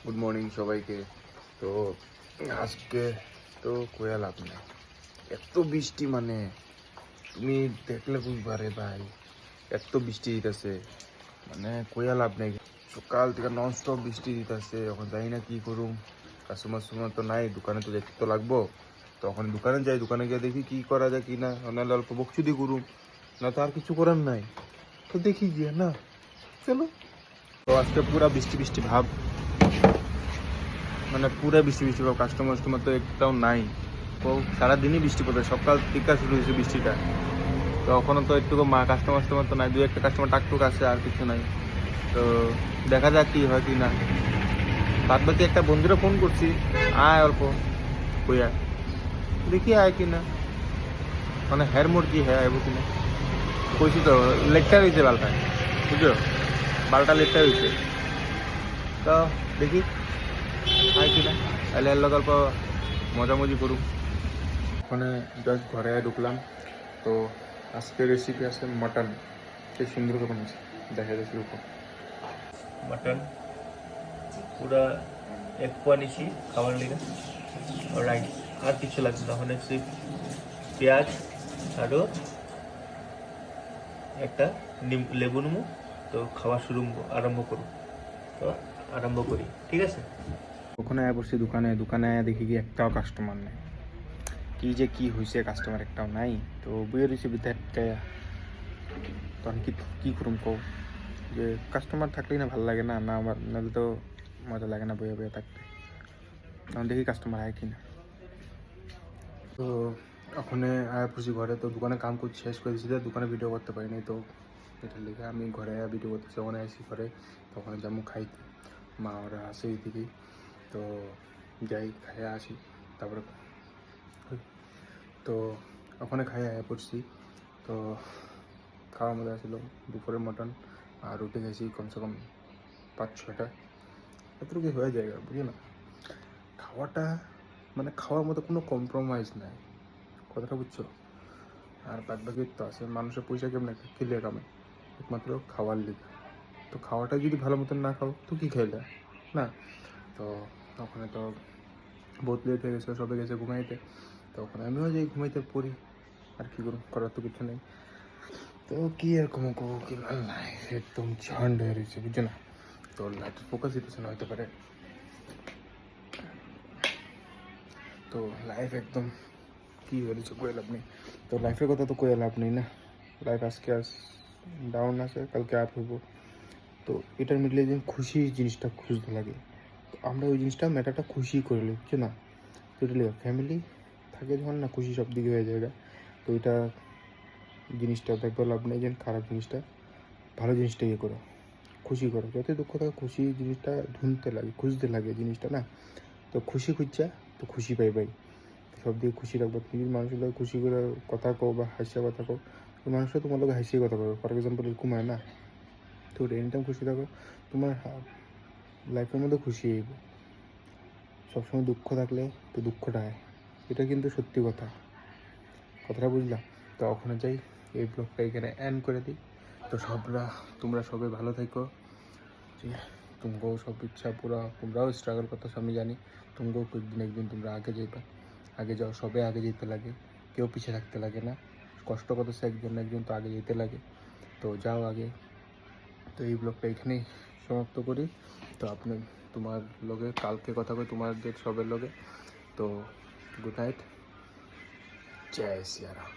Good morning সবাইকে। তো আজকে তো কোয়া লাভ নেই, এত বৃষ্টি মানে তুমি দেখলে বুঝবারে ভাই, এত বৃষ্টি দিতেছে মানে কোয়া লাভ নেই। সকাল থেকে নন স্টপ বৃষ্টি দিতেছে, এখন জানি না কি করুম। কাস্টমার তো নাই, দোকানে তো দেখতে তো লাগবো। তো এখন দোকানে যাই, দোকানে গিয়ে দেখি কি করা যায় কি না, নাহলে অল্প বকচুদি করুম, না তো আর কিছু করার নাই। তো দেখি গিয়ে না, চলো। তো আজকে পুরা বৃষ্টি বৃষ্টি ভাব, মানে পুরো বৃষ্টি বৃষ্টি পাবো। কাস্টমার তো একটাও নাই। তো সারাদিনই বৃষ্টি পড়বে, সকাল থেকে শুরু হয়েছে বৃষ্টিটা। তো এখনো তো একটু কাস্টমার তো নাই, দু একটা কাস্টমার টাকটুক আছে, আর কিছু নাই। তো দেখা যাক কি হয় কি না। বাদ বাকি একটা বন্ধুরা ফোন করছি, আয় অল্প কইয়া, দেখি আয় কি না, মানে হের মোর কি হ্যাঁ আইব কিনা। কইছি তো লেটটা হয়েছে বালটা, বুঝছো, বালটা লেটটা হয়েছে। তো দেখি আয় কিনা, তাহলে এর লোক অল্প মজামজি করুক। ওখানে জাস্ট ঘরে ঢুকলাম। তো আজকের রেসিপি আছে মটন, সেই সুন্দর করে বানিয়েছি, দেখা যাচ্ছে উপর मटन पूरा एक পোয়া নিছি খাবার লেগে রাইট। আর কিছু লাগবে না, মানে সির্ফ পেঁয়াজ আরও একটা লেবু নেবো। তো খাওয়া আরম্ভ করুন। তো আরম্ভ করি, ঠিক আছে। ওখানে আয় পড়ছি দোকানে, দোকানে আয় দেখি কি একটাও কাস্টমার নেই। কি যে কি হয়েছে, কাস্টমার একটাও নাই। তো বইয়ে রয়েছে বিদ্যার্থে, তখন কি কি করুম কও, যে কাস্টমার থাকলেই না ভালো লাগে না, না আমার নাহলে তো মজা লাগে না বইয়ে বইয়ে থাকতে। তখন দেখি কাস্টমার আয় কিনা। তো ওখানে আয়া পড়ছি ঘরে। তো দোকানে কাম করছি, শেষ করে দিচ্ছি, দোকানে ভিডিও করতে পারিনি। তো এটার লেগে আমি ঘরে ভিডিও করতেছি। ওখানে আসি ঘরে, তখন যাবো খাইতে, মা ওরা আসে এইদিকে। তো যাই খাইয়া আসি, তারপরে তো ওখানে খাইয়া আয়া পড়ছি। তো খাওয়ার মধ্যে আসলো দুপুরে মটন আর রুটি খাইছি কমসে কম 5-6টা, এতটুকু হয়ে যায় বুঝি না। খাওয়াটা মানে খাওয়ার মতো কোনো কম্প্রোমাইজ নাই, কথাটা বুঝছো। আর বাদ বাকি তো আছে, মানুষের পয়সা কেমন খেলে কামে, একমাত্র খাওয়ার লিগে। তো খাওয়াটা যদি ভালো মতন না খাও তো কী খাইলে না। তো ওখানে তো বহুত লেট হয়ে গেছিলো, সবাই গেছে ঘুমাইতে। তো ওখানে আমিও যাই ঘুমাইতে পড়ি, আর কী করুন, করার তো কিছু নেই। তো কি আর কমো কমো কি লাইফ একদম ঝন্ড হয়ে রয়েছে, বুঝছো না। তো লাইফের ফোকাস দিতেছে না হতে পারে। তো লাইফ একদম কি হয়ে রয়েছে, কয়ে লাভ নেই। তো লাইফের কথা তো কয়ে লাভ নেই না। লাইফ আজকে ডাউন আছে, কালকে আপ হইব। তো এটার মিডলে যে খুশির জিনিসটা খুঁজতে লাগে, তো আমরা ওই জিনিসটা ম্যাটারটা খুশি করে নিই, বুঝছো না। তো এটা ফ্যামিলি থাকে যখন না, খুশি সব দিকে হয়ে যায়। তো এটা জিনিসটা দেখবে লাভ নেই, যে খারাপ জিনিসটা, ভালো জিনিসটা ইয়ে করো, খুশি করো। যতই দুঃখ থাকে খুশি জিনিসটা ঢুঁড়তে লাগে, খুঁজতে লাগে জিনিসটা না। তো খুশি খুঁজছা তো খুশি পাই ভাই, সব দিকে খুশি রাখবো। তুমি যদি মানুষের লোক খুশি করে কথা কও বা হাসিয়া কথা কও, তো মানুষরা তোমার লোক হাসিয়ে কথা বলবে। ফর এক্সাম্পল এরকম হয় না। তো এনি টাইম খুশি থাকো, তোমার লাইফের মধ্যে খুশি আইব। সবসময় দুঃখ থাকলে তো দুঃখটা হয়, এটা কিন্তু সত্যি কথা, কথাটা বুঝলাম। তো ওখানে যাই, এই ব্লগটা এখানে এন্ড করে দিই। তো তোমরা সবাই ভালো থেকো। তুমকেও সব ইচ্ছা পুরা, তোমরাও স্ট্রাগল করতেছো আমি জানি। তুমকেও একদিন তোমরা আগে যাইবা, আগে যাও, সবে আগে যেতে লাগে, কেউ পিছিয়ে থাকতে লাগে না। কষ্ট করতেছে একজন না একজন, তো আগে যেতে লাগে। তো যাও আগে। তো এই ব্লগটা এখানেই সমাপ্ত করি। তো তোমার লগে কালকে কথা কই, তোমাদের সবের লগে। তো গুড নাইট, জয় সিয়া রাম।